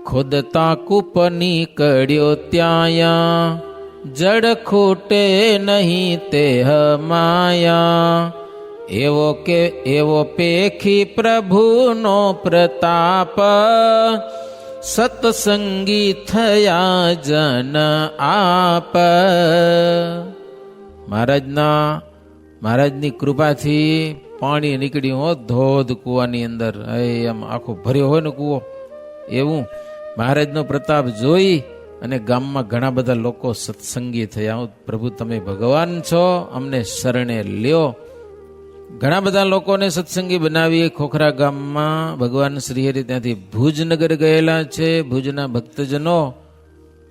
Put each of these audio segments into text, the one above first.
ખોદતા coupe નીકળ્યો ત્યાં, જડ ખૂટે નહીં તે માયા. એવો પેખી પ્રભુનો પ્રતાપ, સત્સંગી થયા જન આપ. મહારાજની કૃપાથી પાણી નીકળ્યું હો, ધોધ કૂવાની અંદર. એમ આખો ભર્યો હોય ને કૂવો, એવું મહારાજનો પ્રતાપ જોઈ અને ગામમાં ઘણા બધા લોકો સત્સંગી થયા. પ્રભુ તમે ભગવાન છો, અમને શરણે લ્યો. ઘણા બધા લોકોને સત્સંગી બનાવી ખોખરા ગામમાં ભગવાન શ્રીહરિ ત્યાંથી ભુજનગર ગયેલા છે. ભુજના ભક્તજનો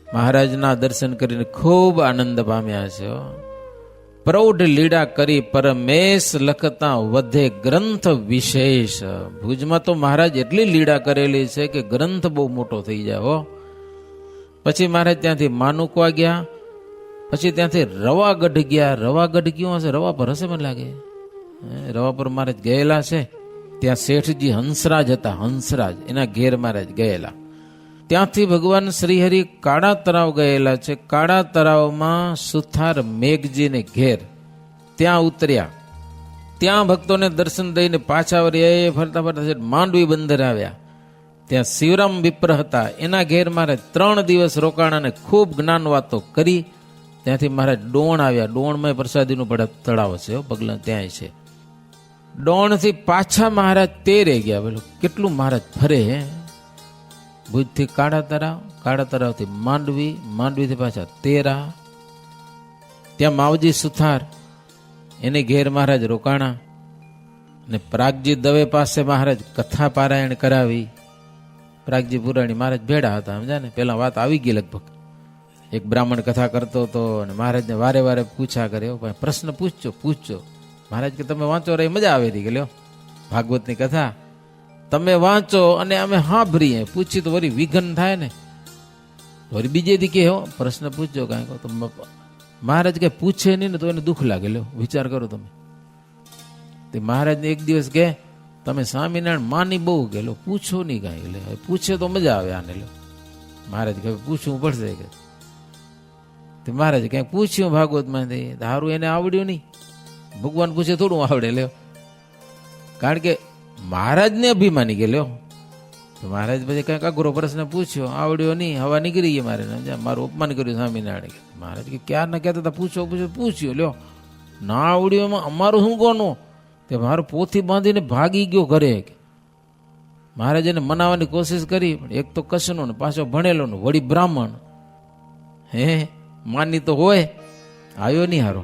મહારાજના દર્શન કરીને ખૂબ આનંદ પામ્યા છે. પ્રૌઢ લીડા કરી પરમેશ લખતા વધે ગ્રંથ વિશેષ. ભુજમાં તો મહારાજ એટલી લીડા કરેલી છે કે ગ્રંથ બહુ મોટો થઈ જાય હો. પછી મહારાજ ત્યાંથી માનુકવા ગયા, પછી ત્યાંથી રવાગઢ ગયા. રવાગઢ ક્યું હશે? રવા પર હશે મને લાગે. રવા પર મહારાજ ગયેલા છે. ત્યાં શેઠજી હંસરાજ હતા, હંસરાજ એના ઘેર મહારાજ ગયેલા. ત્યાંથી ભગવાન શ્રીહરિ કાળા તળાવ ગયેલા છે. કાળા તળાવમાં સુથાર મેઘજીને ઘેર ત્યાં ઉતર્યા. ત્યાં ભક્તોને દર્શન દઈને પાછા વળી ફરતા ફરતા માંડવી બંદર આવ્યા. ત્યાં શિવરામ વિપ્ર હતા, એના ઘેર મહારાજ 3 દિવસ રોકાણાને ખૂબ જ્ઞાન વાતો કરી. ત્યાંથી મહારાજ ડોણ આવ્યા. ડોણમાં પ્રસાદીનું તળાવ છે, પગલા ત્યાંય છે. ડોણથી પાછા મહારાજ તેરે ગયા. બોલો કેટલું મહારાજ ફરે હે. ભુજથી કાળા તળાવ, કાળા તળાવથી માંડવી, માંડવીથી પાછા તેરા. ત્યાં માવજી સુથાર એને ઘેર મહારાજ રોકાણા. અને પ્રાગજી દવે પાસે મહારાજ કથા પારાયણ કરાવી. પ્રાગજી પુરાણી મહારાજ ભેડા હતા, સમજા ને. પેલા વાત આવી ગઈ લગભગ. એક બ્રાહ્મણ કથા કરતો હતો અને મહારાજને વારે વારે પૂછા કરે, પ્રશ્ન પૂછજો. મહારાજ કે તમે વાંચો રે, મજા આવે હતી કે લ્યો ભાગવતની કથા તમે વાંચો અને અમે સાંભળીએ. પૂછી તો વળી વિઘન થાય ને, વળી બીજે દી કે હો પ્રશ્ન પૂછજો કાંઈ કહો તો. મહારાજ કઈ પૂછે નહીં ને તો એને દુઃખ લાગે. લ્યો વિચાર કરો તમે. તે મહારાજને એક દિવસ કહે તમે સ્વામિનારાયણ માની બહુ કે લો પૂછો નહીં કાંઈ. એટલે પૂછે તો મજા આવે આને. લો મહારાજ કહે પૂછવું પડશે કે. તે મહારાજ ક્યાંક પૂછ્યું ભાગવતમાંથી, સારું એને આવડ્યું નહીં. ભગવાન પૂછે થોડું આવડે. લ્યો કારણ કે મહારાજને અભિમાની કે લ્યો. તો મહારાજ પછી કંઈક અઘરો પ્રશ્ન પૂછ્યો, આવડ્યો નહીં, હવા નીકળી ગઈ મારે, મારું અપમાન કર્યું સ્વામિનારાયણ. મહારાજ કે ક્યાં ના કહેતા હતા પૂછ્યો લ્યો. ના આવડ્યું એમાં અમારું શું કોનું? તે મારું પોથી બાંધીને ભાગી ગયો ઘરે. મહારાજ એને મનાવવાની કોશિશ કરી, પણ એક તો કસનો ને પાછો ભણેલો ને વળી બ્રાહ્મણ. હે માની તો હોય, આવ્યો નહીં હારો.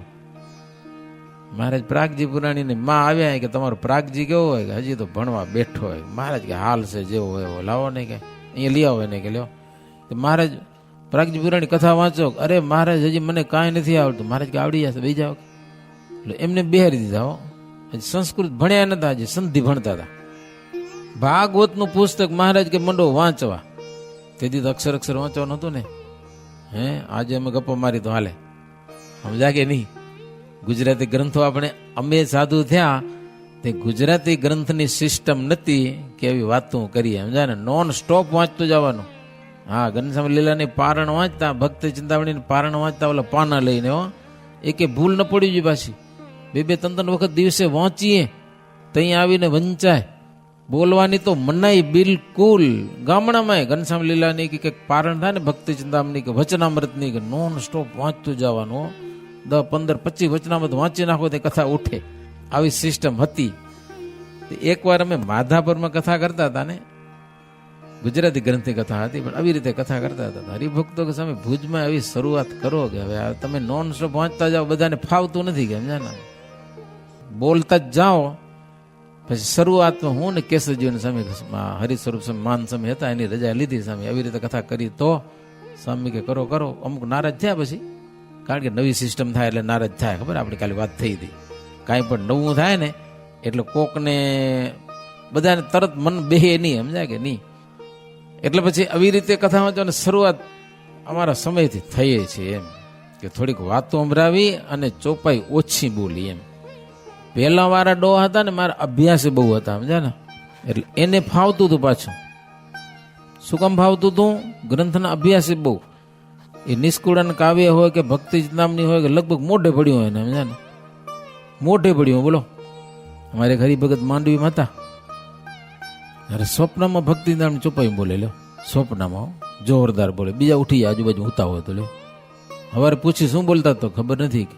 મહારાજ પ્રાગજી પુરાણીને માં આવ્યા કે તમારો પ્રાગજી કેવો હોય કે હજી તો ભણવા બેઠો હોય. મહારાજ કે હાલ છે જેવો હોય એવો લાવો નહીં કે અહીંયા લઈ આવો એને કે લ્યો. તો મહારાજ પ્રાગજી પુરાણી કથા વાંચો. અરે મહારાજ હજી મને કાંઈ નથી આવડતું. મહારાજ કે આવડી જશે બેસી જાઓ. એટલે એમને બેહારી દીધા હો. હજી સંસ્કૃત ભણ્યા નતા, હજી સંધિ ભણતા હતા. ભાગવતનું પુસ્તક મહારાજ કે મંડો વાંચવા. તેથી તો અક્ષર વાંચવાનું હતું ને. હે આજે અમે ગપ્પો મારી તો હાલે, સમજા કે નહીં. ગુજરાતી ગ્રંથો અમે સાધુ થયા તે ગુજરાતી ગ્રંથની સિસ્ટમ નથી કે એવી વાતો કરીએ, સમજા ને. નોન સ્ટોપ વાંચતું જવાનું. હા ઘનશ્યામ લીલાની પારણ વાંચતા, ભક્ત ચિંતામણીની પારણ વાંચતા, ઓલા પાના લઈને હો. એકે ભૂલ ન પડી જોઈએ પાછી. 2-3 વખત દિવસે વાંચીએ ત્યાં આવીને વંચાય. બોલવાની તો મનાઈ બિલકુલ. ગામડામાં ઘનશ્યામ લીલાની કે પારણ થાય ને ભક્તિ ચિંતામણી કે વચનામૃતની કે નોન સ્ટોપ વાંચતું જવાનું. 10, 15, 25 વચનામૃત વાંચી નાખો તે કથા ઉઠે. આવી સિસ્ટમ હતી. એકવાર અમે માધાપરમાં કથા કરતા હતા ને, ગુજરાતી ગ્રંથની કથા હતી, પણ આવી રીતે કથા કરતા હતા. હરિભક્તો કે તમે ભુજમાં આવી શરૂઆત કરો કે હવે તમે નોન સ્ટોપ વાંચતા જાઓ, બધાને ફાવતું નથી કે સમજા ને. બોલતા જ જાઓ. પછી શરૂઆતમાં હું ને કેશવજીને સ્વામી હરિસ્વરૂપ માન સ્વામી હતા, એની રજા લીધી સ્વામી. આવી રીતે કથા કરી તો સ્વામી કે કરો. અમુક નારાજ થયા પછી, કારણ કે નવી સિસ્ટમ થાય એટલે નારાજ થાય. ખબર આપણે કાલે વાત થઈ હતી. કાંઈ પણ નવું થાય ને એટલે કોકને બધાને તરત મન બેહે નહીં, સમજાય કે નહીં. એટલે પછી આવી રીતે કથા વાંચવાની શરૂઆત અમારા સમયથી થઈ છે. એમ કે થોડીક વાતો સંભળાવી અને ચોપાઈ ઓછી બોલી. એમ પહેલા મારા ડોહા હતા ને, મારા અભ્યાસ બહુ હતા, સમજ્યા ને. એટલે એને ફાવતું હતું પાછું. શું કામ ભાવતું હતું? ગ્રંથના અભ્યાસી બહુ. એ નિષ્કુળન કાવ્ય હોય કે ભક્તિ નામની હોય કે લગભગ મોઢે પડ્યું હોય ને, સમજ્યા ને, મોઢે પડ્યું. બોલો, અમારે હરિભગત માંડવીમાં હતા, અરે સ્વપ્નમાં ભક્તિ નામની ચોપાઈ બોલે. લ્યો, સ્વપ્નમાં જોરદાર બોલે, બીજા ઉઠી આજુબાજુ ઉતા હોય તો લ્યો. હવારે પૂછી શું બોલતા તો ખબર નથી.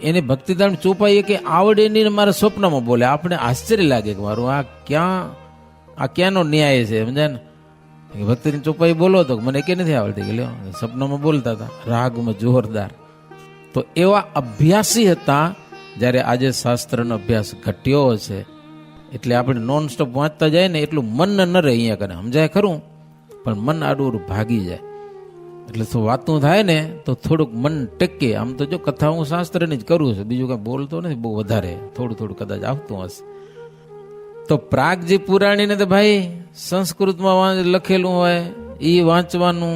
એને ભક્તિદાન ચોપાઈ કે આવડે નહીં, મારા સ્વપ્નમાં બોલે. આપણે આશ્ચર્ય લાગે કે મારું આ ક્યાંનો ન્યાય છે, સમજાય ને. ભક્તિની ચોપાઈ બોલો તો મને કે નથી આવડતી, કે લ્યો સપનામાં બોલતા હતા રાગમાં જોરદાર. તો એવા અભ્યાસી હતા. જ્યારે આજે શાસ્ત્રનો અભ્યાસ ઘટ્યો છે એટલે આપણે નોન સ્ટોપ વાંચતા જાય ને એટલું મન ન રહે. અહીંયા કરે સમજાય ખરું, પણ મન આડું ભાગી જાય. એટલે તો વાતું થાય ને તો થોડુંક મન ટેકે. આમ તો જો કથા હું શાસ્ત્રની જ કરું છું, બીજું કઈ બોલતો નથી બહુ વધારે, થોડું કદાચ આવતું હશે. તો પ્રાગજી પુરાણીને તો ભાઈ સંસ્કૃતમાં લખેલું હોય એ વાંચવાનું,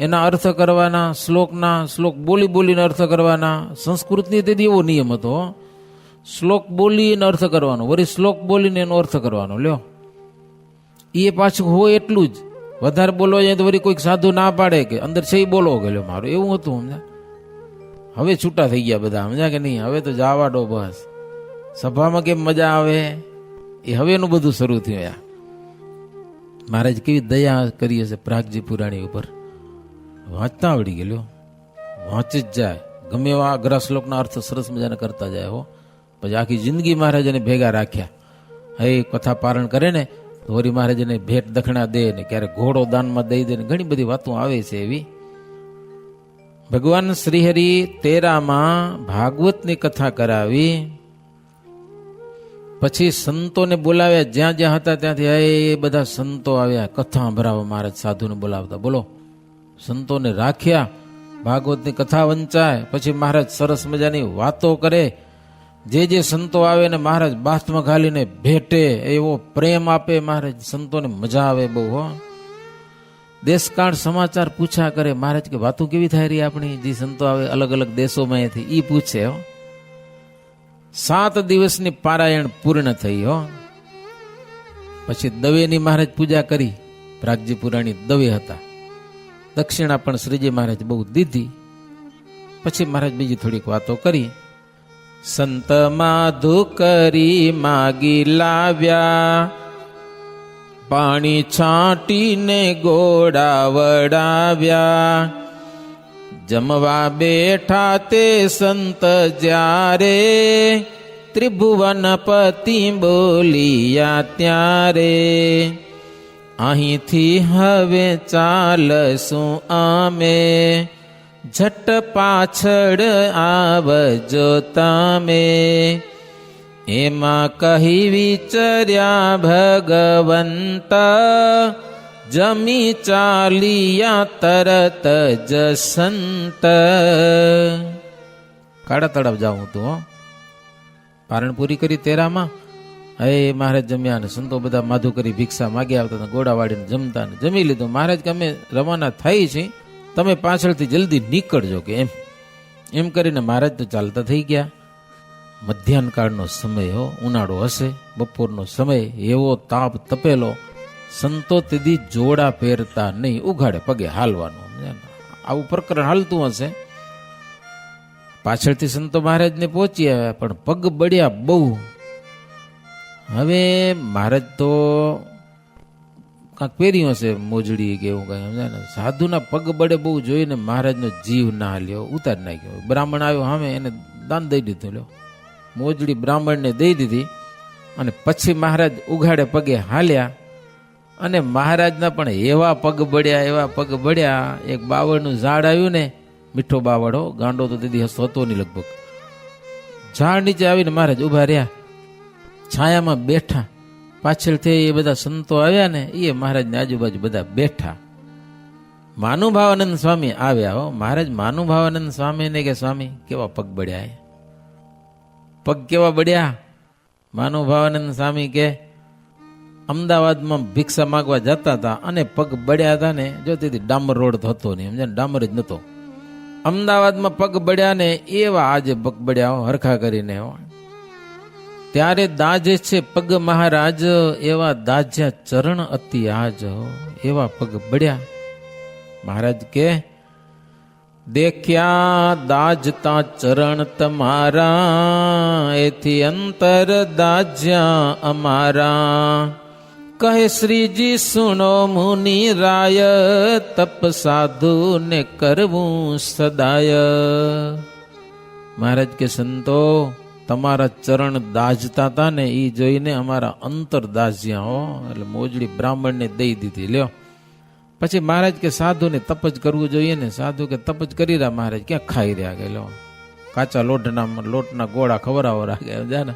એના અર્થ કરવાના, શ્લોક બોલીને અર્થ કરવાના. સંસ્કૃતની તેથી એવો નિયમ હતો, શ્લોક બોલીને અર્થ કરવાનો, વળી શ્લોક બોલીને એનો અર્થ કરવાનો. લ્યો, એ પાછું હોય એટલું જ. વધારે બોલવા જાય તો વળી કોઈક સાધુ ના પાડે કે અંદર છે બોલો ગયેલો મારું, એવું હતું. સમજ્યા? હવે છૂટા થઈ ગયા બધા, સમજ્યા કે નહીં? હવે તો જવા દો બસ. સભામાં કેમ મજા આવે એ હવેનું બધું શરૂ થયું. મહારાજ કેવી દયા કરી હશે પ્રાગજી પુરાણી ઉપર. વાંચતા આવડી ગયેલો, વાંચી જ જાય. ગમે એવા અઘરા શ્લોકના અર્થ સરસ મજાને કરતા જાય. હો, પછી આખી જિંદગી મહારાજને ભેગા રાખ્યા. હવે કથા પારણ કરે ને તો વળી મહારાજને ભેટ દક્ષિણા દે ને, ક્યારેક ઘોડો દાનમાં દઈ દે ને, ઘણી બધી વાતો આવે છે એવી. ભગવાન શ્રીહરિ તેરામાં ભાગવતની કથા કરાવી, પછી સંતોને બોલાવ્યા. જ્યાં જ્યાં હતા ત્યાંથી એ બધા સંતો આવ્યા કથા સંભળાવવા. મહારાજ સાધુને બોલાવતા. બોલો, સંતોને રાખ્યા, ભાગવતની કથા વંચાય. પછી મહારાજ સરસ મજાની વાતો કરે. જે સંતો આવે ને મહારાજ બાથમાં ઘાલીને ભેટે, એવો પ્રેમ આપે મહારાજ. સંતોને મજા આવે બહુ. હો, દેશકાળ સમાચાર પૂછા કરે મહારાજ કે વાતો કેવી થાય રહી આપણી. જે સંતો આવે અલગ અલગ દેશોમાંથી ઈ પૂછે. હો, 7 દિવસની પારાયણ પૂર્ણ થઈ. હો, પછી દવેની મહારાજ પૂજા કરી. પ્રાગજી પુરાણી દવે હતા. દક્ષિણા પણ શ્રીજી મહારાજ બહુ દીધી. પછી મહારાજ બીજી થોડીક વાતો કરી. સંત માધુ કરી માગી લાવ્યા, પાણી છાંટીને ગોળા વડાવ્યા. જમવા બેઠા તે સંત જ્યારે, ત્રિભુવનપતિ બોલિયા ત્યારે. અહીંથી હવે ચાલશું અમે, ઝટ પાછળ આવજો તમે. એમાં કહી વિચર્યા ભગવંત, જમી ચાલિયા તરત જ સંત. કાળા તળાવ જાઉં તું. હો, પારણ પૂરી કરી તેરામાં. હે મહારાજ જમ્યા ને સંતો બધા માધુ કરી ભિક્ષા માગી આવતા, ગોળા વાળીને જમતા ને જમી લીધું. મહારાજ કે અમે રવાના થઈ છીએ, તમે પાછળથી જલ્દી નીકળજો કે એમ કરીને મહારાજ તો ચાલતા થઈ ગયા. મધ્યાહન કાળનો સમય. હો, ઉનાળો હશે, બપોરનો સમય. એવો તાપ તપેલો. સંતો તેદી જોડા પહેરતા નહીં, ઉઘાડે પગે હાલવાનું. આવું પ્રકરણ હાલતું હશે. પાછળથી સંતો મહારાજને પહોંચી આવ્યા, પણ પગ બળ્યા બહુ. હવે મહારાજ તો કાંક પહેર્યું હશે મોજડી કે એવું કઈ, સમજાય ને. સાધુના પગ બળે બહુ જોઈને મહારાજનો જીવ ના લ્યો, ઉતારી નાખ્યો. બ્રાહ્મણ આવ્યો સામે, એને દાન દઈ દીધું. લ્યો, મોજડી બ્રાહ્મણને દઈ દીધી. અને પછી મહારાજ ઉઘાડે પગે હાલ્યા. અને મહારાજના પણ એવા પગ બળ્યા. એક બાવળનું ઝાડ આવ્યું ને, મીઠો બાવળો, ગાંડો તો તેથી હતો નહીં લગભગ. ઝાડ નીચે આવીને મહારાજ ઉભા રહ્યા, છાયામાં બેઠા. પાછળથી એ બધા સંતો આવ્યા ને, એ મહારાજની આજુબાજુ બધા બેઠા. માનુભાવાનંદ સ્વામી આવ્યા. હો, મહારાજ માનુભાવાનંદ સ્વામીને કે સ્વામી કેવા પગ બળ્યા. પગ કેવા બળ્યા? માનુભાવાનંદ સ્વામી કે અમદાવાદમાં ભિક્ષા માગવા જતા હતા અને પગ બળ્યા હતા ને. જો તેથી ડામર રોડ તો હતો નહીં, સમજે, ડામર જ નતો. અમદાવાદમાં પગ બળ્યા ને એવા આજે પગ બળ્યા હરખા કરીને. ત્યારે દાજે છે પગ મહારાજ, એવા દાજ્યા ચરણ અતિ આજ, એવા પગ બળ્યા. મહારાજ કે દેખ્યા દાજતા ચરણ તમારા, એથી અંતર દાજ્યા અમારા. કહે શ્રીજી સુનો મુનિ રાય, તપ સાધુ ને કરવું સદાય. મહારાજ કે સંતો તમારા ચરણ દાજતા હતા ને એ જોઈને અમારા અંતર દાજ્યા હો. એટલે મોજડી બ્રાહ્મણને દઈ દીધી. લ્યો પછી મહારાજ કે સાધુને તપ જ કરવું જોઈએ ને. સાધુ કે તપ જ કરી રહ્યા. મહારાજ ક્યાં ખાઈ રહ્યા કે લો કાચા લોટના ગોળા ખવડાવો રાખે ને.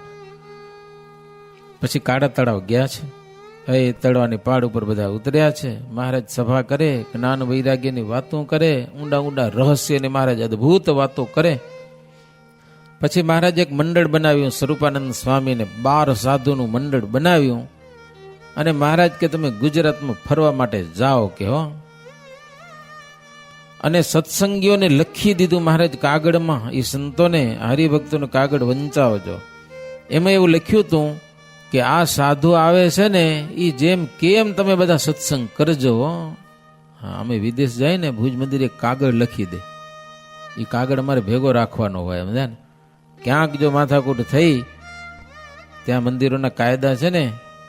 પછી કાળા તળાવ ગયા છે. એ તળવાની પાડ ઉપર બધા ઉતર્યા છે. મહારાજ સભા કરે, જ્ઞાન વૈરાગ્યની વાતો કરે, ઊંડા ઊંડા રહસ્યની મહારાજ અદભુત વાતો કરે. પછી મહારાજ એક મંડળ બનાવ્યું. સ્વરૂપાનંદ સ્વામીને 12 સાધુનું મંડળ બનાવ્યું. અને મહારાજ કે તમે ગુજરાતમાં ફરવા માટે જાઓ કે હો. અને સત્સંગીઓને લખી દીધું મહારાજ કાગળમાં. એ સંતોને હરિભક્તોને કાગળ વંચાવજો. એમાં એવું લખ્યું હતું કે આ સાધુ આવે છે ને એ જેમ કેમ તમે બધા સત્સંગ કરજો. હા, અમે વિદેશ જાય ને ભુજ મંદિરે કાગળ લખી દે. એ કાગળ અમારે ભેગો રાખવાનો હોય સમજ્યા ને. ક્યાંક જો માથાકૂટ થઈ, ત્યાં મંદિરોના કાયદા છે ને,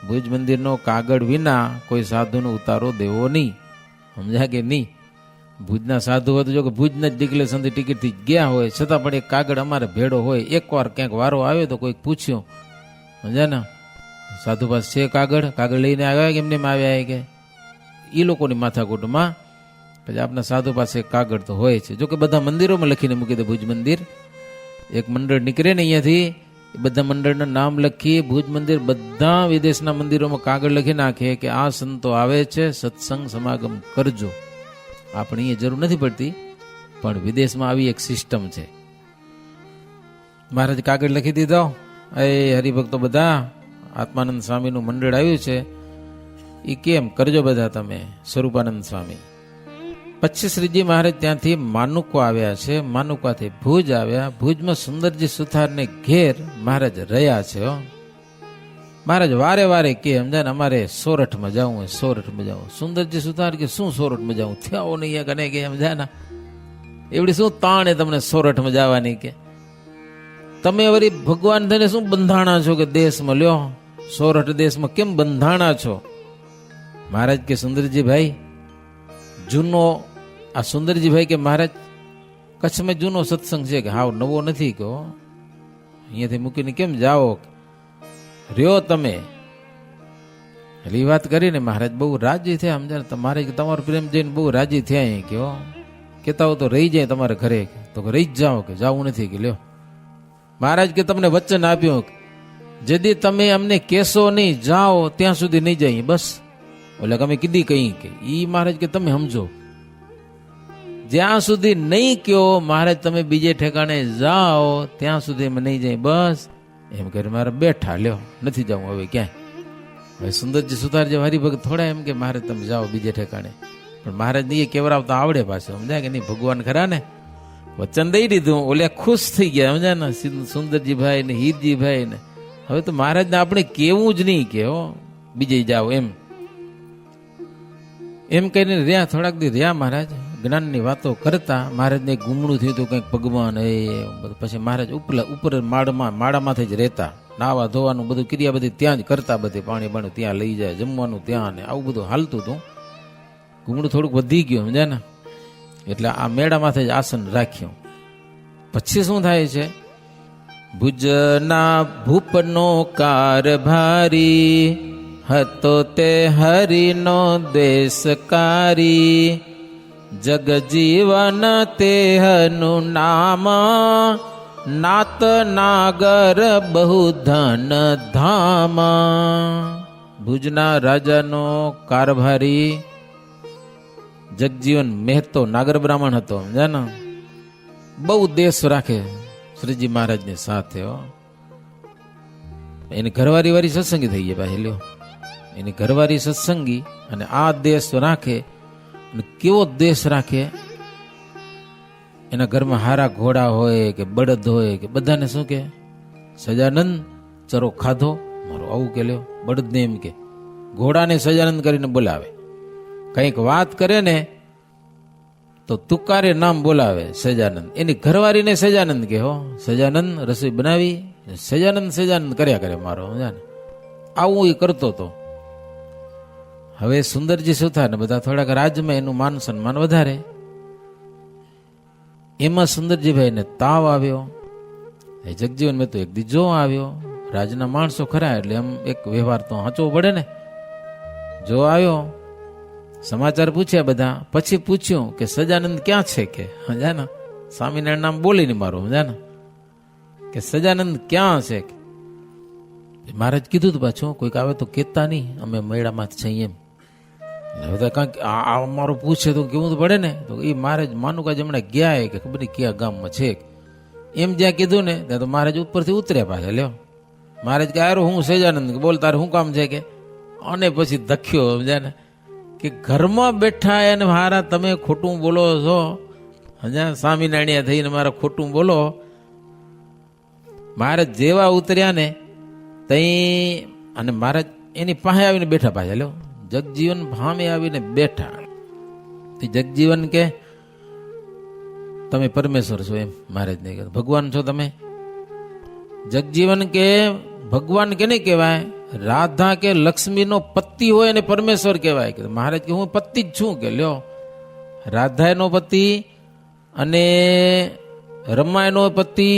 ભુજ મંદિરનો કાગળ વિના કોઈ સાધુનો ઉતારો દેવો નહીં. સમજ્યા કે નહીં? ભુજના સાધુ હોય તો જો કે ભુજના જ ડિક્લેશનથી ટિકિટથી ગયા હોય, છતાં પણ એક કાગળ અમારે ભેડો હોય. એકવાર ક્યાંક વારો આવ્યો તો કોઈક પૂછ્યું, સમજ્યા ને, સાધુ પાસે છે કાગળ લઈને આવ્યા કે એમને આવ્યા કે એ લોકોની માથાકૂટમાં. પછી આપણા સાધુ પાસે કાગળ તો હોય છે. જો કે બધા મંદિરોમાં લખીને મૂકી દે. ભુજ મંદિર એક મંડળ નીકળે ને અહીંયાથી, બધા મંડળના નામ લખી ભુજ મંદિર બધા વિદેશના મંદિરોમાં કાગળ લખી નાખે કે આ સંતો આવે છે, સત્સંગ સમાગમ કરજો. આપણે અહીંયા જરૂર નથી પડતી, પણ વિદેશમાં આવી એક સિસ્ટમ છે. મહારાજ કાગળ લખી દીધો. એ હરિભક્તો બધા આત્માનંદ સ્વામીનું મંડળ આવ્યું છે, એ કેમ કરજો બધા તમે. સ્વરૂપાનંદ સ્વામી. પછી શ્રીજી મહારાજ ત્યાંથી માનુકો આવ્યા છે. માનુકાથી ભુજ આવ્યા. ભુજમાં સુંદરજી સુથારને ઘેર મહારાજ રહ્યા છે. મહારાજ વારે વારે કે સમજાય ને અમારે સોરઠમાં જવું હોય, સોરઠમાં જવું. સુંદરજી સુથાર કે શું સોરઠમાં જવું? થયા નહીં કને કે સમજાય ને એવડી શું તાણે તમને સોરઠમાં જવાની કે તમે વળી ભગવાન થઈને શું બંધાણા છો કે દેશમાં લ્યો સોરઠ દેશમાં કેમ બંધાણા છો? મહારાજ કે સુંદરજી ભાઈ જૂનો આ સુંદરજી ભાઈ કે મહારાજ કચ્છમાં જૂનો સત્સંગ છે કે હાવ નવો નથી કહો, અહીંયાથી મૂકીને કેમ જાઓ રહ્યો તમે? એટલે એ વાત કરીને મહારાજ બહુ રાજી થયા. સમજાય તમારે તમારો પ્રેમ જોઈને બહુ રાજી થયા. અહીં કહો કેતા હો તો રહી જાય તમારે ઘરે, તો રહી જ જાઓ કે જાવું નથી કે લ્યો. મહારાજ કે તમને વચન આપ્યું જદી તમે અમને કહેશો નહીં જાઓ ત્યાં સુધી નહીં જાય બસ. એટલે અમે કીધી કઈ કે ઈ મહારાજ કે તમે સમજો જ્યાં સુધી નહીં કહો મહારાજ તમે બીજે ઠેકાણે જાઓ ત્યાં સુધી અમે નહીં જાય બસ. એમ કરી મારે બેઠા લ્યો નથી જાઉં હવે ક્યાંય. હવે સુંદરજી સુતાર જે હરિભગત થોડા એમ કે મહારાજ તમે જાઓ બીજે ઠેકાણે, પણ મહારાજ ને એ કેવરાવતા આવડે પાછું સમજાય કે નહીં ભગવાન ખરા ને વચન દઈ દીધું. ઓલે ખુશ થઈ ગયા સમજાય ને સુંદરજી ભાઈ ને હીરજીભાઈ ને. હવે તો મહારાજ ને આપણે કેવું જ નહીં કે હો બીજે જાઓ એમ એમ કહીને રહ્યા. થોડાક દી રહ્યા મહારાજ જ્ઞાનની વાતો કરતા. મહારાજને ગુમણું થયું હતું કંઈક ભગવાન એ પછી મહારાજ ઉપર માળામાંથી જ રહેતા. નાવા ધોવાનું બધું ક્રિયા બધી ત્યાં જ કરતા, બધી પાણી બાણું ત્યાં લઈ જાય, જમવાનું ત્યાં ને આવું બધું હાલતું હતું. ગુમણું થોડુંક વધી ગયું સમજાય ને, એટલે આ મેળામાંથી જ આસન રાખ્યું. પછી શું થાય છે? ભુજના ભૂપનો કારભારી હતો તે હરિનો દેશકારી, જગજીવન તેહનું નામ, નાત નાગર બહુ ધન ધામ. ભુજના રાજાનો કારભારી જગજીવન મહેતો નાગર બ્રાહ્મણ હતો સમજાને. બહુ દેશ રાખે શ્રીજી મહારાજની સાથે. એની ઘરવાળી વાળી સત્સંગી થઈ ગયા પાછી લ્યો. એની ઘરવાળી સત્સંગી અને આ દેશ રાખે. અને કેવો દેશ રાખે? એના ઘરમાં હારા ઘોડા હોય કે બળદ હોય કે બધાને શું કે સજાનંદ ચરો ખાધો મારો આવું કે લ્યો બળદને એમ કે ઘોડાને સજાનંદ કરીને બોલાવે, કંઈક વાત કરે ને તો તુકારે નામ બોલાવે સજાનંદ, એની ઘરવાળીને સજાનંદ કે હો સજાનંદ રસોઈ બનાવી, સજાનંદ સજાનંદ કર્યા કરે મારો સમજાને, આવું એ કરતો હતો. હવે સુંદરજી શું થાય ને બધા થોડાક રાજમાં એનું માન સન્માન વધારે, એમાં સુંદરજીભાઈને તાવ આવ્યો. એ જગજીવન મેં તો એક દી જો આવ્યો, રાજના માણસો ખરા એટલે એમ એક વ્યવહાર તો હાંચવો પડે ને, જો આવ્યો સમાચાર પૂછ્યા બધા, પછી પૂછ્યું કે સજાનંદ ક્યાં છે કે સમજાને, સ્વામિનારાયણ નામ બોલી ને મારું સમજાને, કે સજાનંદ ક્યાં છે. મહારાજ કીધું તું પાછું કોઈક આવે તો કેતા નહીં અમે મેળામાં જઈએ એમ. બધા કાંઈક મારું પૂછે તો કેવું તો પડે ને, તો એ મહારાજ માનુકા હમણાં ગયા કે ખબર નહીં કયા ગામમાં છે એમ જ્યાં કીધું ને ત્યાં તો મહારાજ ઉપરથી ઉતર્યા પાછા લ્યો. મહારાજ કે આરો હું સજાનંદ કે બોલ તારે શું કામ છે કે, અને પછી ધખ્યો સમજાય ને કે ઘરમાં બેઠા એને હારા તમે ખોટું બોલો છો સમજા, સ્વામિનારાયણ થઈને મારા ખોટું બોલો. મહારાજ જેવા ઉતર્યા ને તઈ અને મહારાજ એની પાસે આવીને બેઠા પાછા લ્યો, જગજીવન ભામે આવીને બેઠા. જગજીવન કે તમે પરમેશ્વર છો એમ મહારાજને કે ભગવાન છો તમે. જગજીવન કે ભગવાન કે નહીં કહેવાય, રાધા કે લક્ષ્મીનો પતિ હોય અને પરમેશ્વર કહેવાય. કે મહારાજ કે હું પતિ જ છું કે લ્યો, રાધાનો પતિ અને રમાયનો પતિ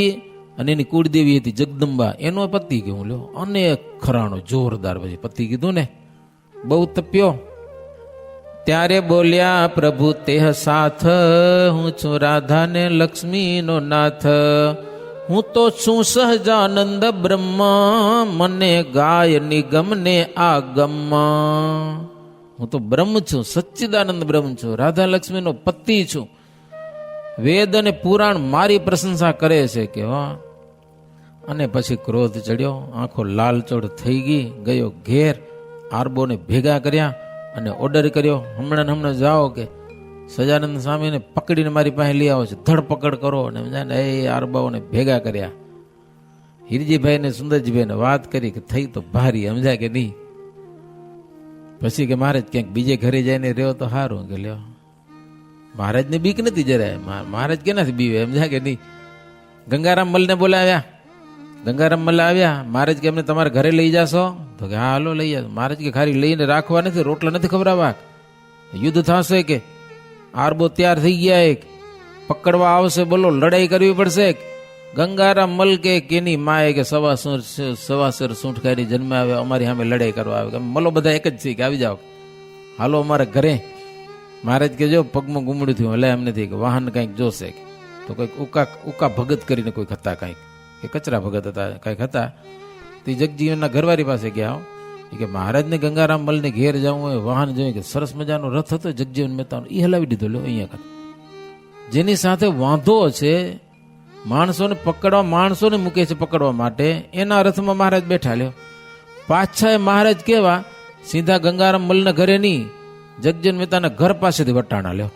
અને એની કુળદેવી હતી જગદંબા એનો પતિ કે હું લ્યો, અનેક ખરાણો જોરદાર પછી પતિ કીધું ને બહુ તપ્યો. ત્યારે બોલ્યા પ્રભુ તેહ સાથ, હું છું રાધા ને લક્ષ્મીનો નાથ, હું તો છું સહજાનંદ બ્રહ્મા, મને ગાય નિગમ ને આગમમાં. હું તો બ્રહ્મ છું, સચ્ચિદાનંદ બ્રહ્મ છું, રાધા લક્ષ્મીનો પતિ છું. વેદ અને પુરાણ મારી પ્રશંસા કરે છે કે વાહ. અને પછી ક્રોધ ચડ્યો, આંખો લાલચોળ થઈ ગયો ઘેર, આરબોને ભેગા કર્યા અને ઓર્ડર કર્યો હમણાં જાઓ કે સજાનંદ સ્વામીને પકડીને મારી પાસે લઈ આવો છે, ધરપકડ કરો. અને એ આરબાઓને ભેગા કર્યા. હિરજીભાઈ ને સુંદરજીભાઈને વાત કરી કે થઈ તો ભારી સમજાય કે નહીં. પછી કે મહારાજ ક્યાંક બીજે ઘરે જઈને રહ્યો તો સારું કે લ્યો. મહારાજને બીક નથી જરાય, મહારાજ કેનાથી બીવે સમજાય કે નહીં. ગંગારામ મલને બોલાવ્યા, ગંગારામ મલ આવ્યા. મહારાજ કે અમને તમારા ઘરે લઈ જાશો તો કે હા હાલો લઈ જાશો. મહારાજ કે ખાલી લઈને રાખવા નથી, રોટલા નથી ખવડાવવા, યુદ્ધ થશે કે આરબો તૈયાર થઈ ગયા, એક પકડવા આવશે, બોલો લડાઈ કરવી પડશે. ગંગારામ મલ કે કેની માએ કે સવાસર સૂંઠ ખાઈને જન્મ આવે, અમારી સામે લડાઈ કરવા આવે. મલો બધા એક જ છે કે આવી જાઓ હાલો અમારા ઘરે. મહારાજ કે જો પગમાં ગુમડું થયું એટલે એમ નથી કે વાહન કંઈક જોશે, તો કંઈક ઉકા ભગત કરીને કોઈક હતા, કંઈક કે કચરા ભગત હતા કંઈક હતા. તે જગજીવનના ઘરવાળી પાસે ગયા કે મહારાજને ગંગારામ મલને ઘેર જવું હોય, વાહન જોઈએ કે સરસ મજાનો રથ હતો જગજીવન મહેતાનો, એ હલાવી દીધો લો અહીંયા. જેની સાથે વાંધો છે, માણસોને પકડવા, માણસોને મૂકે છે પકડવા માટે, એના રથમાં મહારાજ બેઠા લ્યો. પાછા એ મહારાજ કેવા સીધા ગંગારામ મલના ઘરે નહીં, જગજીવન મહેતાના ઘર પાસેથી વટાણા લ્યો.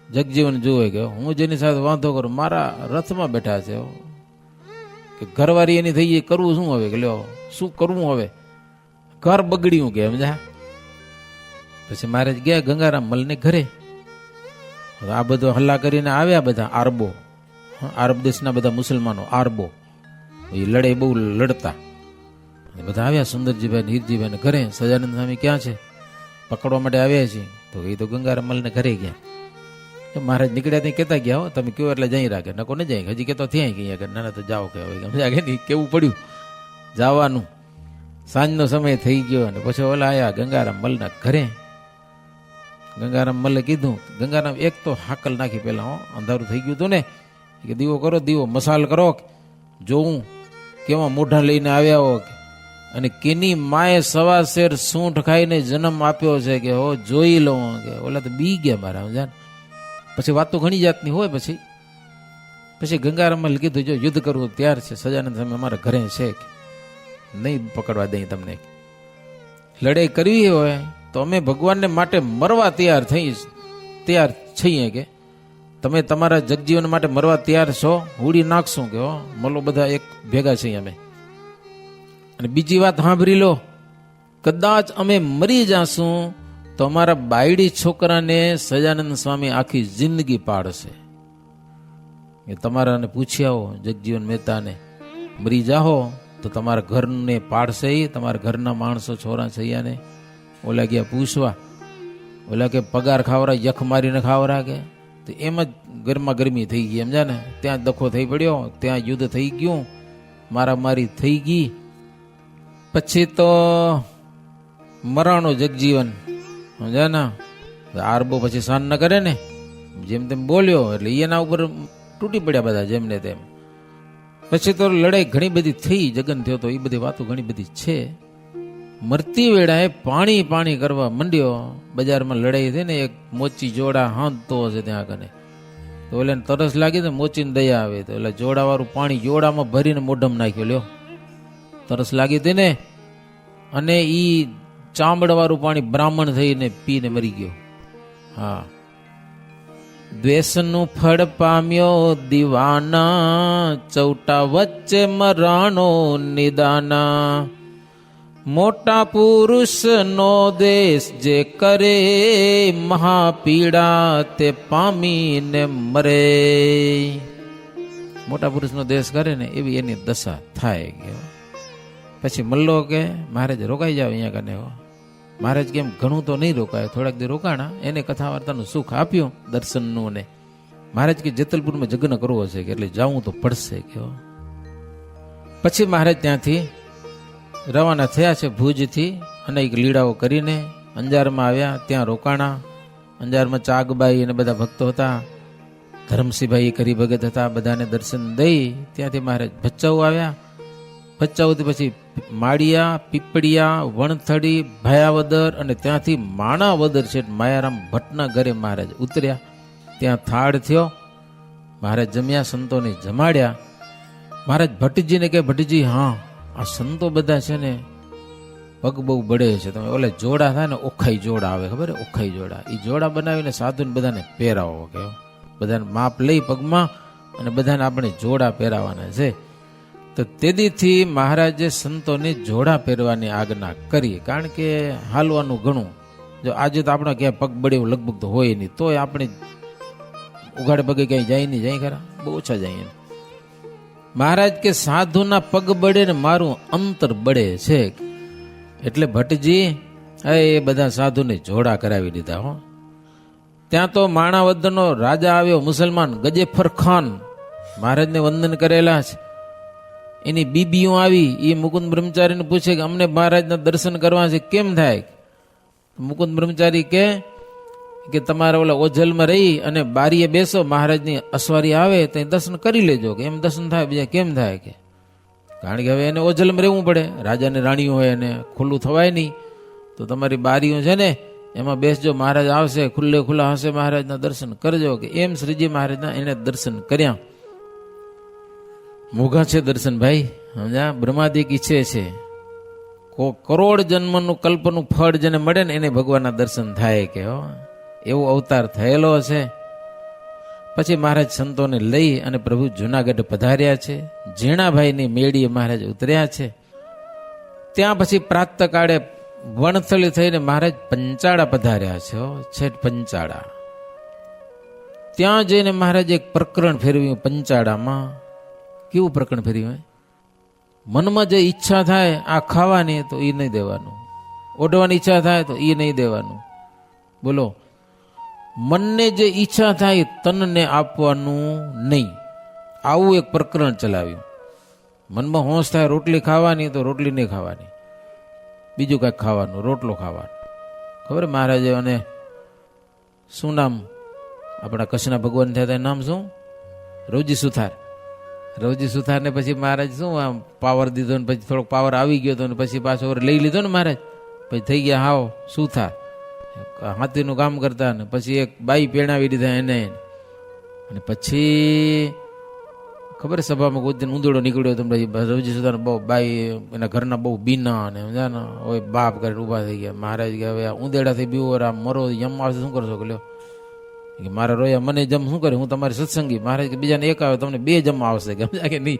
જગજીવન જોવે કે હું જેની સાથે વાંધો કરું મારા રથમાં બેઠા છે, કે ઘરવાળી એની થઈ કરવું શું હવે કે લ્યો શું કરવું હવે, ઘર બગડ્યું કે સમજા. પછી મહારાજ ગયા ગંગારામ મલને ઘરે. આ બધો હલ્લા કરીને આવ્યા બધા આરબો, આરબ દેશના બધા મુસલમાનો આરબો, એ લડે બહુ લડતા બધા આવ્યા સુંદરજીભાઈ હીરજીભાઈ ઘરે. સજાનંદ સ્વામી ક્યાં છે, પકડવા માટે આવ્યા છે. તો એ તો ગંગારામ મલને ઘરે ગયા. મહારાજ નીકળ્યા ત્યાં કહેતા ગયા હો તમે કયો એટલે જઈ રાખે, નકો ન જાય હજી કહેતો ત્યાં ગયા કે ના તો જાઓ કે સમજાય નહીં કેવું પડ્યું જવાનું. સાંજનો સમય થઈ ગયો અને પછી ઓલા આવ્યા ગંગારામ મલના ઘરે. ગંગારામ મલે કીધું, ગંગારામ એક તો હાકલ નાખી પેલા હો અંધારું થઈ ગયું હતું ને, કે દીવો કરો, દીવો મસાલ કરો, જોવું કેવા મોઢા લઈને આવ્યા હો, અને કેની માએ સવાશેર સૂંઠ ખાઈને જન્મ આપ્યો છે કે હો જોઈ લઉં. કે ઓલા તો બી ગયા મારા સમજા. પછી વાતો ઘણી જાતની હોય. પછી ગંગારામમાં કીધું જો યુદ્ધ કરવું તૈયાર છે, સજાનંદ સ્વામી અમારા ઘરે છે, નહીં પકડવા દઈ તમને. લડાઈ કરવી હોય તો અમે ભગવાનને માટે મરવા તૈયાર છીએ કે તમે તમારા જગજીવન માટે મરવા તૈયાર છો, હુડી નાખશું કે હો મલો બધા એક ભેગા છીએ અમે. અને બીજી વાત સાંભળી લો, કદાચ અમે મરી જાશું તો અમારા બાયડી છોકરાને સહજાનંદ સ્વામી આખી જિંદગી પાડશે. એ તમારાને પૂછી આવો જગજીવન મહેતાને, મરી જાહો તો તમારા ઘરને પાડશે, તમારા ઘરના માણસો છોરા છૈયાને. ઓલા ગયા પૂછવા, ઓલા કે પગાર ખાવરા, યખ મારીને ખાવરા કે. તો એમ જ ગરમા ગરમી થઈ ગઈ, સમજા ને. ત્યાં દખો થઈ પડ્યો, ત્યાં યુદ્ધ થઈ ગયું, મારામારી થઈ ગઈ. પછી તો મરાણો જગજીવન, સમજા ને. આરબો પછી સહન ન કરે ને, જેમ તેમ બોલ્યો એટલે એના ઉપર તૂટી પડ્યા બધા જેમને તેમ. પછી તો લડાઈ ઘણી બધી થઈ, જગન થયો તો એ બધી વાતો ઘણી બધી છે. મરતી વેળાએ પાણી પાણી કરવા મંડ્યો. બજારમાં લડાઈ થઈ ને, એક મોચી જોડા હાંધતો હશે ત્યાં કને. તો ઓલે તરસ લાગી તો મોચીને દયા આવે તો એટલે જોડાવાળું પાણી જોડામાં ભરીને મોઢામાં નાખ્યો. લ્યો, તરસ લાગી હતી ને, અને ઈ ચામડવાળું પાણી બ્રાહ્મણ થઈને પીને મરી ગયો. હા, દ્વેષનું ફળ પામ્યો દીવાના, ચૌટા વચ્ચે મરાણો નિદાના. મોટા પુરુષ નો દેશ જે કરે, મહાપીડા તે પામીને મરે. મોટા પુરુષનો દેશ કરે ને એવી એની દશા થાય ગયો. પછી મલ્લો કે મહારાજ રોકાઈ જાવ અહીંયા કને. મહારાજ કેમ ઘણું તો નહીં રોકાય, થોડાક દી રોકાણા. એને કથા વાર્તાનું સુખ આપ્યું દર્શનનું ને. મહારાજ કે જેતલપુરમાં જગ્ન કરવો હશે કે એટલે જાવું તો પડશે કયો. પછી મહારાજ ત્યાંથી રવાના થયા છે ભુજથી, અને એક લીડાઓ કરીને અંજારમાં આવ્યા. ત્યાં રોકાણા. અંજારમાં ચાગબાઈ અને બધા ભક્તો હતા, ધરમસિંહભાઈ કરી ભગત હતા. બધાને દર્શન દઈ ત્યાંથી મહારાજ ભચાઉ આવ્યા. ભચાઉથી પછી માળિયા, પીપળિયા, વણથડી, ભાયાવદર, અને ત્યાંથી માણાવદર છે માયારામ ભટ્ટના ઘરે મહારાજ ઉતર્યા. ત્યાં થાળ થયો, મહારાજ જમ્યા, સંતોને જમાડ્યા. મહારાજ ભટ્ટજીને કે ભટ્ટજી, હા આ સંતો બધા છે ને પગ બહુ બળે છે, તમે ઓલે જોડા થાય ને, ઓખાઈ જોડા આવે, ખબર? ઓખાઈ જોડા, એ જોડા બનાવીને સાધુને બધાને પહેરાવો કે. બધાને માપ લઈ પગમાં, અને બધાને આપણે જોડા પહેરાવાના છે. તો તેદીથી મહારાજે સંતોને જોડા પહેરવાની આજ્ઞા કરી. કારણ કે હાલવાનું ઘણું, જો આજે તો આપણે ક્યાંય પગ બળે એવું લગભગ તો હોય નહીં, તોય આપણે ઉઘાડે પગે ક્યાંય જાય નહીં, જાય ખરા? બહુ ઓછા જાય. મહારાજ કે સાધુના પગ બળે ને મારું અંતર બળે છે. એટલે ભટ્ટજી એ બધા સાધુને જોડા કરાવી દીધા. હો, ત્યાં તો માણાવદરનો રાજા આવ્યો મુસલમાન, ગજેફર ખાન, મહારાજને વંદન કરેલા છે. એની બીબીઓ આવી, એ મુકુંદ બ્રહ્મચારીને પૂછે કે અમને મહારાજના દર્શન કરવા છે, કેમ થાય? મુકુંદ બ્રહ્મચારી કે તમારે ઓલા ઓજલમાં રહી અને બારીએ બેસો, મહારાજની અસવારી આવે તો દર્શન કરી લેજો, કે એમ દર્શન થાય, બીજા કેમ થાય? કે કારણ કે હવે એને ઓજલમાં રહેવું પડે, રાજાને રાણીઓ હોય, એને ખુલ્લું થવાય નહીં. તો તમારી બારીઓ છે ને એમાં બેસજો, મહારાજ આવશે, ખુલ્લે ખુલ્લા હશે, મહારાજના દર્શન કરજો. કે એમ શ્રીજી મહારાજના એને દર્શન કર્યા. મોઘા છે દર્શન ભાઈ, સમજા? બ્રહ્માદિક ઈચ્છે છે, કરોડ જન્મનું કલ્પનું ફળ જેને મળે ને એને ભગવાનના દર્શન થાય કે. એવો અવતાર થયેલો છે. પછી મહારાજ સંતોને લઈ અને પ્રભુ જુનાગઢ પધાર્યા છે. ઝીણાભાઈની મેળીએ મહારાજ ઉતર્યા છે. ત્યાં પછી પ્રાતઃ કાળે વણથળી થઈને મહારાજ પંચાળા પધાર્યા છે. છેઠ પંચાળા, ત્યાં જઈને મહારાજ એક પ્રકરણ ફેરવ્યું. પંચાળામાં કેવું પ્રકરણ ફેર્યું? મનમાં જે ઈચ્છા થાય આ ખાવાની તો એ નહીં દેવાનું, ઓઢવાની ઈચ્છા થાય તો એ નહીં દેવાનું. બોલો, મનને જે ઈચ્છા થાય તનને આપવાનું નહીં. આવું એક પ્રકરણ ચલાવ્યું. મનમાં હોશ થાય રોટલી ખાવાની તો રોટલી નહીં ખાવાની, બીજું કાંઈક ખાવાનું, રોટલો ખાવાનો. ખબર મહારાજે? અને શું નામ આપણા કચ્છના ભગવાન થયા હતા, નામ શું? રવજી સુથાર. રવજી સુથારને પછી મહારાજ શું આમ પાવર દીધો ને પછી થોડોક પાવર આવી ગયો હતો ને પછી પાછો લઈ લીધો ને મહારાજ, પછી થઈ ગયા હાવ સુથાર, હાથીનું કામ કરતા. ને પછી એક બાઈ પેણાવી દીધા એને. અને પછી ખબર સભામાં કોઈ ઊંધડો નીકળ્યો હતો, રવજી સુથાર બહુ બાઈ એના ઘરના બહુ બીના અને સમજાને હોય બાપ કરીને ઊભા થઈ ગયા. મહારાજ કે હવે ઊંધેડાથી બીવો આમ મરો યમ આવશે, શું કરશો? કે લ્યો કે મારા રોયા મને જમ શું કરે, હું તમારી સત્સંગી. મહારાજ કે બીજાને એક આવે તમને બે જમ આવશે કે નહીં.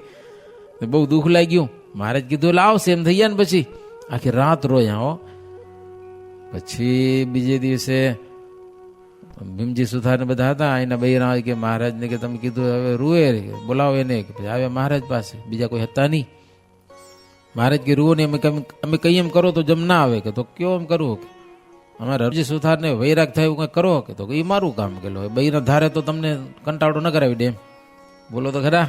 બહુ દુઃખ લાગ્યું. મહારાજ કીધું એટલે આવશે એમ થઈ ગયા ને પછી આખી રાત રોયા હો. પછી બીજે દિવસે ભીમજી સુથાર ને બધા હતા એના બૈરા કે મહારાજને કે તમે કીધું હવે રૂએ બોલાવો એને. પછી આવ્યા મહારાજ પાસે, બીજા કોઈ હતા નહીં. મહારાજ કે રૂઓ ને અમે કઈ એમ કરો તો જમ ના આવે કે તો કયો એમ કરવું કે અમારે રવજી સુથાર ને વૈરાગ થાય એવું કઈ કરો કે તો એ મારું કામ કેલો બૈરા ધારે તો તમને કંટાળો ન કરાવી દે એમ. બોલો તો ખરા,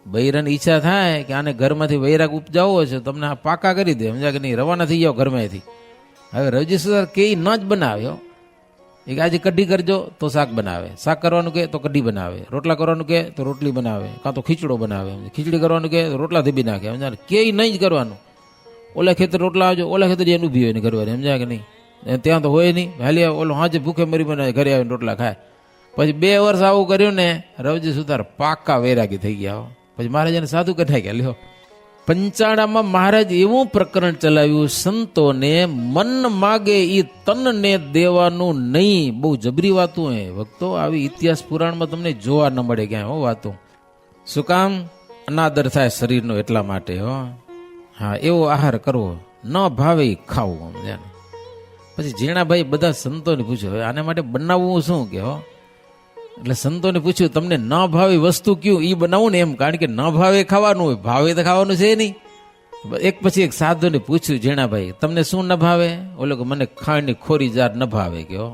બૈરાની ઈચ્છા થાય કે આને ઘરમાંથી વૈરાગ ઉપજાવવો છે તમને આ પાકા કરી દે, સમજ્યા કે નહીં, રવાના થઈ જાઓ ઘરમાંથી. હવે રવજી સુથાર કે ન જ બનાવ્યો એ આજે કઢી કરજો તો શાક બનાવે, શાક કરવાનું કે તો કઢી બનાવે, રોટલા કરવાનું કે તો રોટલી બનાવે, કાં તો ખીચડો બનાવે, ખીચડી કરવાનું કે રોટલા ધીબી નાખે, સમજા કે નહીં જ કરવાનું. ઓલા ખેતર રોટલા આવજો, ઓલા ખેતર એને ઊભી હોય ને કરવાની, સમજ્યા કે નહીં. ત્યાં તો હોય નહીં, હાલી ઓલો હાજે ભૂખે મરી બનાવે, ઘરે આવીને રોટલા ખાય. પછી 2 વર્ષ આવું કર્યું ને રવજી સુથાર પાકા વૈરાગી થઈ ગયા. પછી મહારાજ એને સાધુ કઢાઈ ગયા. લ્યો, પંચાળામાં મહારાજ એવું પ્રકરણ ચલાવ્યું, સંતોને મન માગે એ તનને દેવાનું નહીં. બહુ જબરી વાતું હે ભક્તો, આવી ઇતિહાસ પુરાણમાં તમને જોવા ન મળે ક્યાંય હો વાતો. શું કામ? અનાદર થાય શરીરનો એટલા માટે હો. હા, એવો આહાર કરવો, ન ભાવે ખાવું. પછી ઝીણાભાઈ બધા સંતોને પૂછ્યું હવે આને માટે બનાવવું શું કે હો. એટલે સંતોને પૂછ્યું તમને ન ભાવે વસ્તુ કયું એ બનાવું ને એમ, કારણ કે ન ભાવે ખાવાનું હોય, ભાવે તો ખાવાનું છે નહીં. એક પછી એક સાધુને પૂછ્યું ઝીણાભાઈ તમને શું ન ભાવે? ઓલો કે મને ખાંડની ખોરી જાર ન ભાવે કે હો.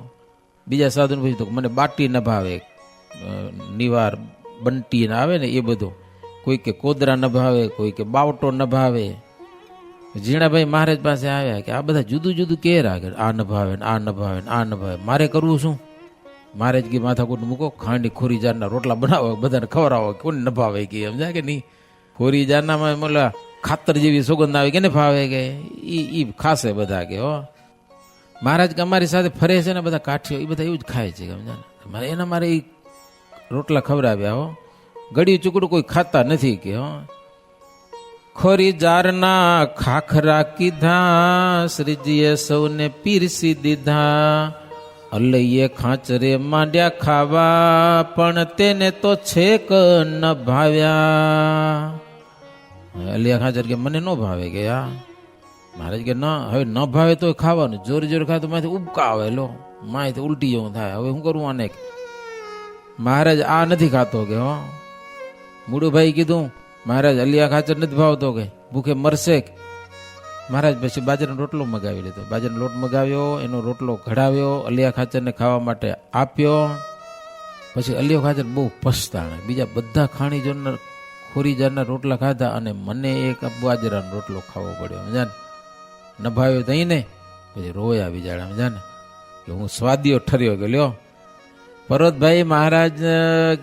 બીજા સાધુને પૂછ્યું તો મને બાટી ન ભાવે, નિવાર બંટી ને આવે ને એ બધું. કોઈ કે કોદરા ન ભાવે, કોઈ કે બાવટો ન ભાવે. ઝીણાભાઈ મહારાજ પાસે આવ્યા કે આ બધા જુદું જુદું કે રાખે, આ ન ભાવે ને આ ન ભાવે ને આ ન ભાવે, મારે કરવું શું? મહારાજ કે માથાકૂટ મૂકો, ખાંડી ખોરી જારના રોટલા બનાવો, બધાને ખવડાવો, કોને ન ભાવે કે, સમજાય કે નહીં. ખોરી જારનામાં મતલબ ખાતર જેવી સુગંધ આવે કે ને ભાવે કે ઈ ખાશે બધા કે હો. મહારાજ કે અમારી સાથે ફરે છે ને બધા કાઠીઓ એ બધા એવું જ ખાય છે, સમજા એના મારે એ રોટલા ખવડાવ્યા હો. ગળ્યું ચૂકડું કોઈ ખાતા નથી કે હો. ખોરી જારના ખાખરા કીધા, શ્રીજીએ સૌને પીરસી દીધા. અલૈયે ખાંચરે માંડ્યા ખાવા, પણ તેને તો છેક ન ભાવ્યા. અલિયા ખાંચર કે મને ન ભાવે કે આ. મહારાજ કે ના, હવે ન ભાવે તો ખાવાનું, જોર જોર ખાય તો માથી ઉબકા આવે, લો માથી ઉલટી જેવું થાય, હવે શું કરવું આને? મહારાજ આ નથી ખાતો કે હો. મુડુભાઈ કીધું મહારાજ અલિયા ખાંચર નથી ભાવતો કે ભૂખે મરશે. મહારાજ પછી બાજરાનો રોટલો મગાવી લીધો, બાજરાનો લોટ મગાવ્યો, એનો રોટલો ઘડાવ્યો, અલિયા ખાચરને ખાવા માટે આપ્યો. પછી અલિયો ખાચર બહુ પસ્તાણા, બીજા બધા ખાણીજોરના ખોરીજારના રોટલા ખાધા અને મને એક બાજરાનો રોટલો ખાવો પડ્યો, સમજાને. ન ભાવ્યો તઈ ને પછી રોયા બીજાડા, સમજાને, કે હું સ્વાદીઓ ઠર્યો કે લ્યો. પર્વતભાઈ મહારાજ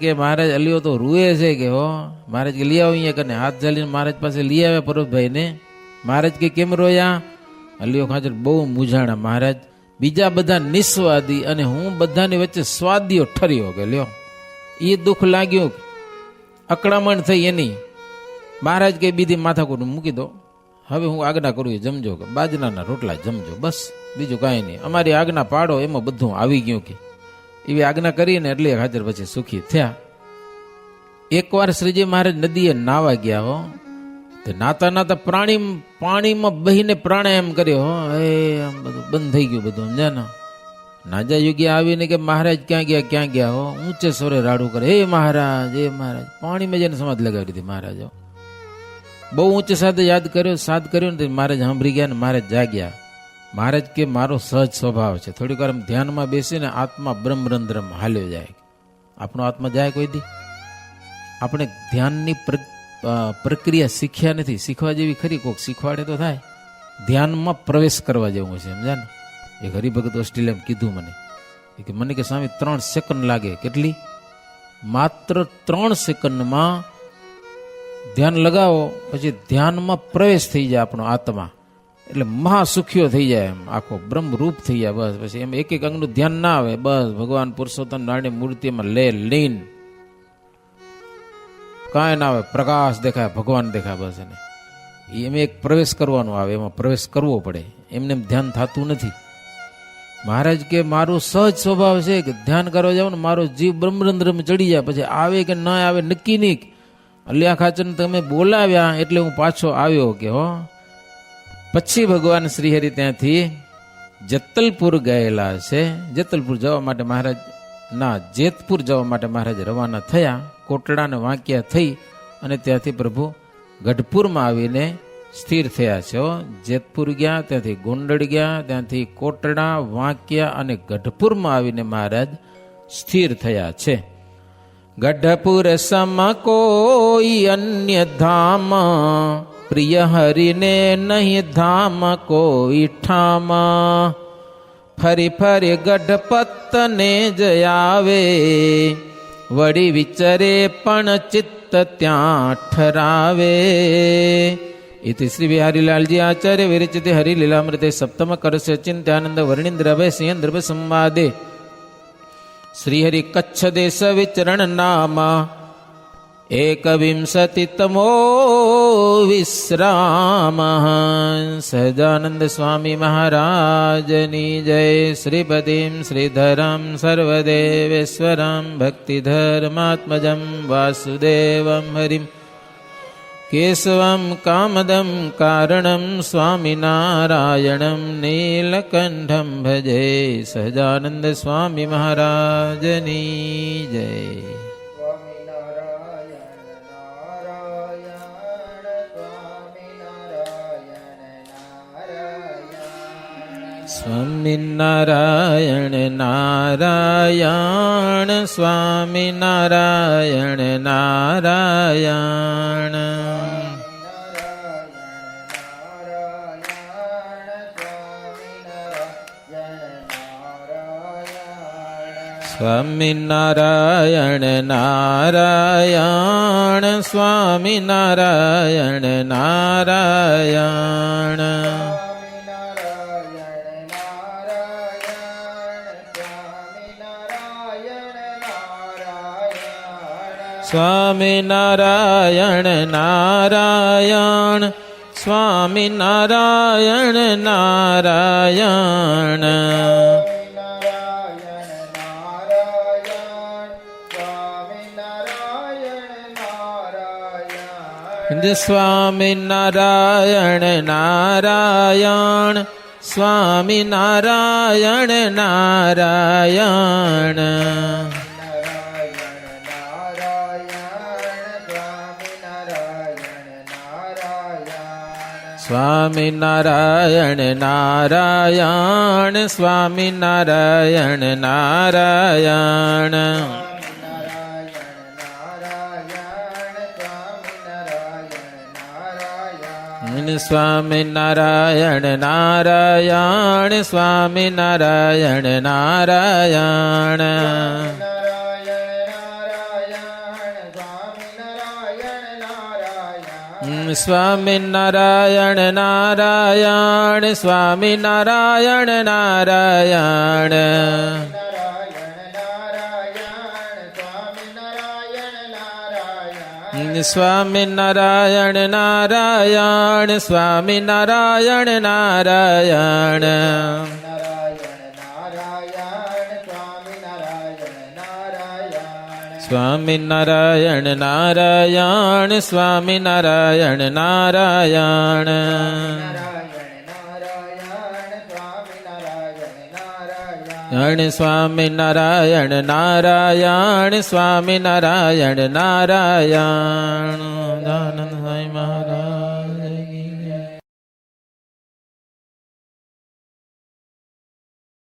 કે મહારાજ અલિયો તો રૂએ છે કે હો. મહારાજ કે લઈ આવો અહીંયા કને, હાથ ચાલીને મહારાજ પાસે લઈ આવ્યા પર્વતભાઈને. મહારાજ કે કેમ રોયા? અલિયો ખાચર બહુ મૂંઝાણા. મહારાજ બીજા બધા નિસ્વાદી અને હું બધાની વચ્ચે સ્વાદીઓ ઠર્યો કે લ્યો. એ દુઃખ લાગ્યું, અકળામણ થઈ એની. મહારાજ કે બીજી માથાકૂટ મૂકી દો, હવે હું આજ્ઞા કરું એ જમજો, કે બાજરાના રોટલા જમજો, બસ બીજું કાંઈ નહીં. અમારી આજ્ઞા પાડો એમાં બધું આવી ગયું કે. એવી આજ્ઞા કરીને એટલે ખાચર પછી સુખી થયા. એકવાર શ્રીજી મહારાજ નદીએ નાવા ગયા હો. નાતા નાતા પાણીમાં બહીને પ્રાણાયામ કર્યો હો. આમ બધું બંધ થઈ ગયું બધું, સમજ્યા ને. નાજા યોગી આવીને કે મહારાજ ક્યાં ગયા હો. ઊંચે સ્વરે રાડું કરે, હે મહારાજ, હે મહારાજ. પાણીમાં જઈને સમાધિ લગાવી દીધી મહારાજ. બહુ ઊંચે સાથે સાદ કર્યો ને મહારાજ સાંભળી ગયા ને મહારાજ જાગ્યા. મહારાજ કે મારો સહજ સ્વભાવ છે, થોડીક વાર ધ્યાનમાં બેસીને આત્મા બ્રહ્મરંધ્રમ હાલ્યો જાય. આપણો આત્મા જાય કોઈ દી? આપણે ધ્યાનની પ્રક્રિયા શીખ્યા નથી, શીખવા જેવી ખરી, કોક શીખવાડે તો થાય. ધ્યાનમાં પ્રવેશ કરવા જેવું છે, સમજા ને. એક હરિભગત ઓસ્ટ્રેલિયામાં કીધું મને કે સ્વામી 3 સેકન્ડ લાગે. કેટલી? માત્ર 3 સેકન્ડમાં ધ્યાન લગાવો, પછી ધ્યાનમાં પ્રવેશ થઈ જાય આપણો આત્મા, એટલે મહાસુખ્યો થઈ જાય, એમ આખો બ્રહ્મરૂપ થઈ જાય. બસ પછી એમ એક અંગનું ધ્યાન ના આવે, બસ ભગવાન પુરુષોત્તમ નારાયણ મૂર્તિમાં લીન, કાંઈ ના આવે, પ્રકાશ દેખાય, ભગવાન દેખાય, બસ. એને એમ એક પ્રવેશ કરવાનો આવે, એમાં પ્રવેશ કરવો પડે, એમને ધ્યાન થતું નથી. મહારાજ કે મારો સહજ સ્વભાવ છે કે ધ્યાન કરવા જાવ ને મારો જીવ બ્રહ્મરંધ્રમાં ચડી જાય, પછી આવે કે ના આવે નક્કી નહીં. અલિયા ખાચરને તમે બોલાવ્યા એટલે હું પાછો આવ્યો કે હો. પછી ભગવાન શ્રીહરિ ત્યાંથી જેતલપુર ગયેલા છે. જેતલપુર જવા માટે મહારાજ જેતપુર જવા માટે મહારાજ રવાના થયા. કોટડાને વાંક્યા થઈ અને ત્યાંથી પ્રભુ ગઢપુરમાં આવીને સ્થિર થયા છે. જેતપુર ગયા, ત્યાંથી ગોંડલ ગયા, ત્યાંથી કોટડા, વાંક્યા અને ગઢપુરમાં આવીને મહારાજ સ્થિર થયા છે. ગઢપુર સમ કોઈ અન્ય ધામ, પ્રિય હરિને નહીં ધામ કોઈ ઠામ. ફરી ફરી ગઢપતને જયાવે, વળી વિચરે પણ ચિત્ત ત્યાં ઠરાવે. ઇતિ શ્રી બિહારીલાલજી આચાર્ય વિરચિતે હરિલીલામૃતે સપ્તમ કરસ્ય ચિંત્યાનંદ વર્ણિન્દ્ર અભય સિંહ દ્રવ્ય સંવાદે શ્રીહરિ કચ્છ દેશ વિચરણ નામ એકવિંશતિતમો વિશ્રામ. સહજાનંદ સ્વામી મહારાજની જય. શ્રીપતિમ શ્રીધરમ સર્વદેવેશ્વરમ ભક્તિધર્માત્મજમ વાસુદેવમ હરિમ કેશવમ કામદમ કારણમ સ્વામિનારાયણમ નીલકંઠમ ભજે. સહજાનંદ સ્વામી મહારાજની જય. સ્વામિનારાયણ નારાયણ, સ્વામિનારાયણ નારાયણ. સ્વામિનારાયણ નારાયણ, સ્વામિનારાયણ નારાયણ. સ્વામિનારાયણ નારાયણ, સ્વામિનારાયણ નારાયણ. સ્વામિનારાયણ નારાયણ, સ્વામિનારાયણ નારાયણ. સ્વામિનારાયણ નારાયણ, સ્વામિનારાયણ નારાયણ. સ્વામિનારાયણ નારાયણ, સ્વામિનારાયણ નારાયણ. સ્વામિનારાયણ નારાયણ, સ્વામિનારાયણ નારાયણ. સ્વામિનારાયણ નારાયણ, સ્વામિનારાયણ નારાયણ. સ્વામિનારાયણ નારાયણ, સ્વામિનારાયણ નારાયણ. સ્વામિનારાયણ નારાયણ, સ્વામિનારાયણ નારાયણ.